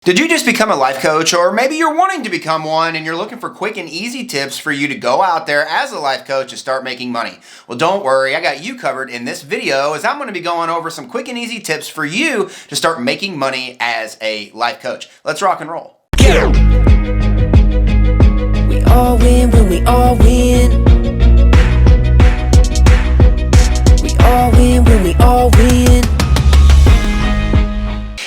Did you just become a life coach, or maybe you're wanting to become one and you're looking for quick and easy tips for you to go out there as a life coach and start making money? Well, don't worry, I got you covered in this video as I'm going to be going over some quick and easy tips for you to start making money as a life coach. Let's rock and roll. We all win when we all win. We all win when we all win.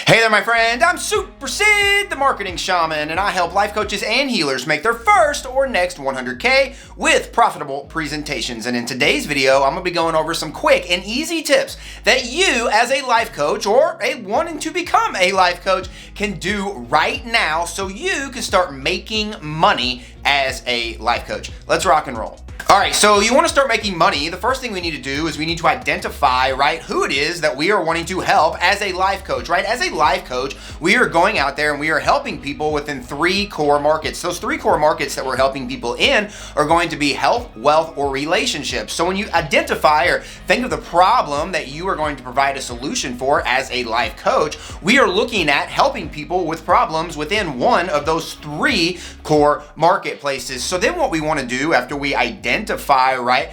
Hey there, my friend. I'm Super Sid, the marketing shaman, and I help life coaches and healers make their first or next 100K with profitable presentations. And in today's video, I'm going to be going over some quick and easy tips that you as a life coach or wanting to become a life coach can do right now so you can start making money as a life coach. Let's rock and roll. All right, so you want to start making money. The first thing we need to do is we need to identify, right, who it is that we are wanting to help as a life coach, right? As a life coach, we are going out there and we are helping people within three core markets. Those three core markets that we're helping people in are going to be health, wealth, or relationships. So when you identify or think of the problem that you are going to provide a solution for as a life coach, we are looking at helping people with problems within one of those three core marketplaces. So then what we want to do after we identify, right,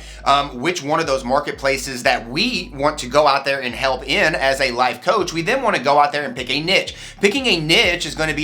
which one of those marketplaces that we want to go out there and help in as a life coach, we then want to go out there and pick a niche. Picking a niche is going to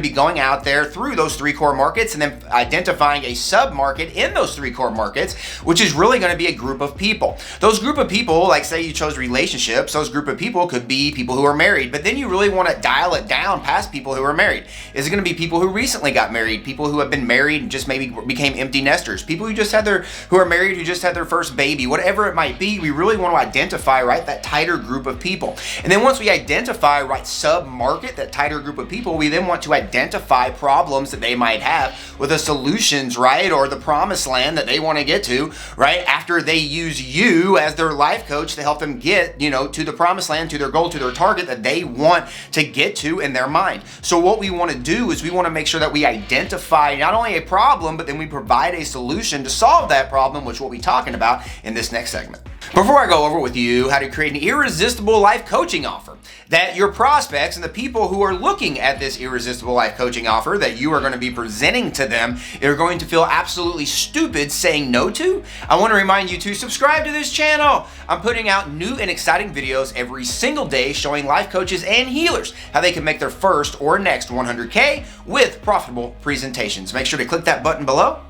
be going out there through those three core markets and then identifying a sub-market in those three core markets, which is really going to be a group of people. Those group of people, like say you chose relationships, those group of people could be people who are married, but then you really want to dial it down past people who are married. Is it going to be people who recently got married, people who have been married and just maybe became empty nesters, people who are married who just had their first baby, whatever it might be? We really want to identify, right, that tighter group of people. And then once we identify, right, sub-market, that tighter group of people, we then want to identify problems that they might have with the solutions, right, or the promised land that they want to get to, right, after they use you as their life coach to help them get, to the promised land, to their goal, to their target that they want to get to in their mind. So what we want to do is we want to make sure that we identify not only a problem, but then we provide a solution to solve that problem, which we'll be talking about in this next segment. Before I go over with you how to create an irresistible life coaching offer that your prospects and the people who are looking at this irresistible life coaching offer that you are going to be presenting to them are going to feel absolutely stupid saying no to, I want to remind you to subscribe to this channel. I'm putting out new and exciting videos every single day showing life coaches and healers how they can make their first or next 100K with profitable presentations. Make sure to click that button below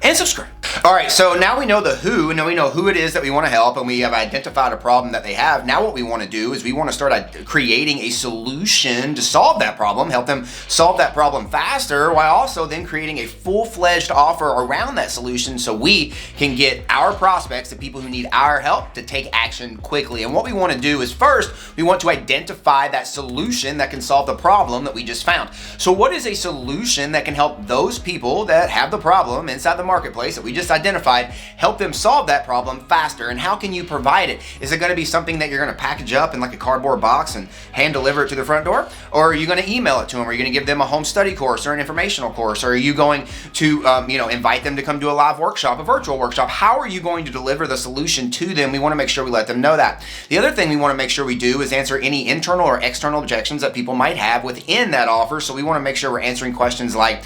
and subscribe. All right, so now we know the who, and we know who it is that we want to help, and we have identified a problem that they have. Now what we want to do is we want to start creating a solution to solve that problem, help them solve that problem faster, while also then creating a full-fledged offer around that solution so we can get our prospects, the people who need our help, to take action quickly. And what we want to do is first, we want to identify that solution that can solve the problem that we just found. So what is a solution that can help those people that have the problem inside the marketplace that we just identified, help them solve that problem faster? And how can you provide it? Is it going to be something that you're going to package up in like a cardboard box and hand deliver it to the front door? Or are you going to email it to them? Are you going to give them a home study course or an informational course? Or are you going to invite them to come do a live workshop, a virtual workshop? How are you going to deliver the solution to them? We want to make sure we let them know that. The other thing we want to make sure we do is answer any internal or external objections that people might have within that offer. So we want to make sure we're answering questions like,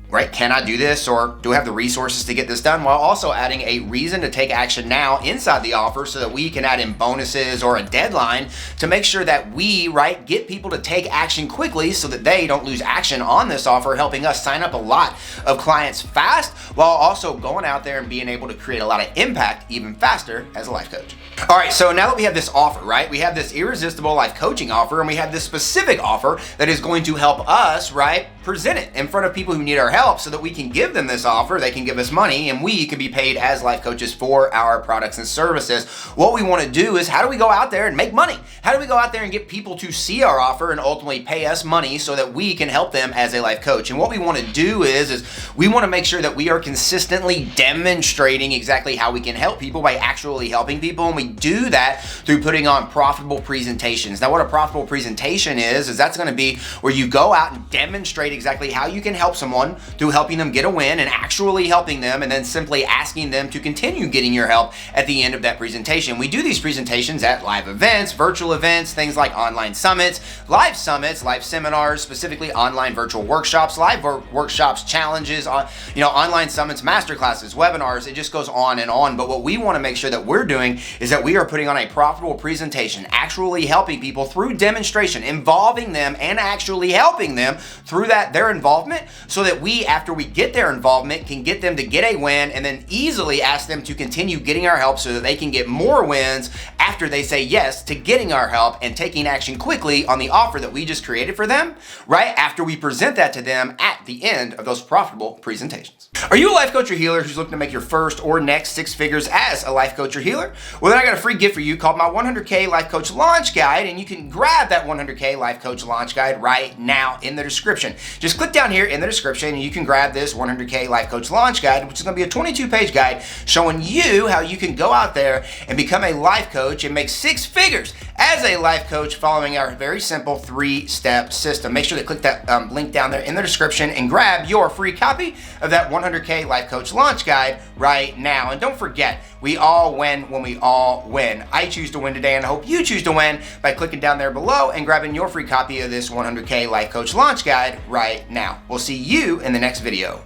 right, can I do this, or do I have the resources to get this done, while also adding a reason to take action now inside the offer so that we can add in bonuses or a deadline to make sure that we, right, get people to take action quickly so that they don't lose action on this offer, helping us sign up a lot of clients fast while also going out there and being able to create a lot of impact even faster as a life coach. All right, so now that we have this offer, right, we have this irresistible life coaching offer, and we have this specific offer that is going to help us, right, present it in front of people who need our help so that we can give them this offer, they can give us money, and we can be paid as life coaches for our products and services. What we want to do is, how do we go out there and make money? How do we go out there and get people to see our offer and ultimately pay us money so that we can help them as a life coach? And what we want to do is we want to make sure that we are consistently demonstrating exactly how we can help people by actually helping people, and we do that through putting on profitable presentations. Now what a profitable presentation is that's going to be where you go out and demonstrate exactly how you can help someone through helping them get a win and actually helping them, and then simply asking them to continue getting your help at the end of that presentation. We do these presentations at live events, virtual events, things like online summits, live seminars, specifically online virtual workshops, live workshops, challenges, online summits, masterclasses, webinars. It just goes on and on. But what we want to make sure that we're doing is that we are putting on a profitable presentation, actually helping people through demonstration, involving them and actually helping them through their involvement, so that we, after we get their involvement, can get them to get a win and then easily ask them to continue getting our help so that they can get more wins after they say yes to getting our help and taking action quickly on the offer that we just created for them, right after we present that to them at the end of those profitable presentations. Are you a life coach or healer who's looking to make your first or next 6 figures as a life coach or healer? Well, then I got a free gift for you called my 100K Life Coach Launch Guide, and you can grab that 100K Life Coach Launch Guide right now in the description. Just click down here in the description and you can grab this 100K Life Coach Launch Guide, which is going to be a 22-page guide showing you how you can go out there and become a life coach and make 6 figures as a life coach following our very simple 3-step system. Make sure to click that link down there in the description and grab your free copy of that 100K Life Coach Launch Guide right now. And don't forget, we all win when we all win. I choose to win today, and I hope you choose to win by clicking down there below and grabbing your free copy of this 100K Life Coach Launch Guide right now. We'll see you in the next video.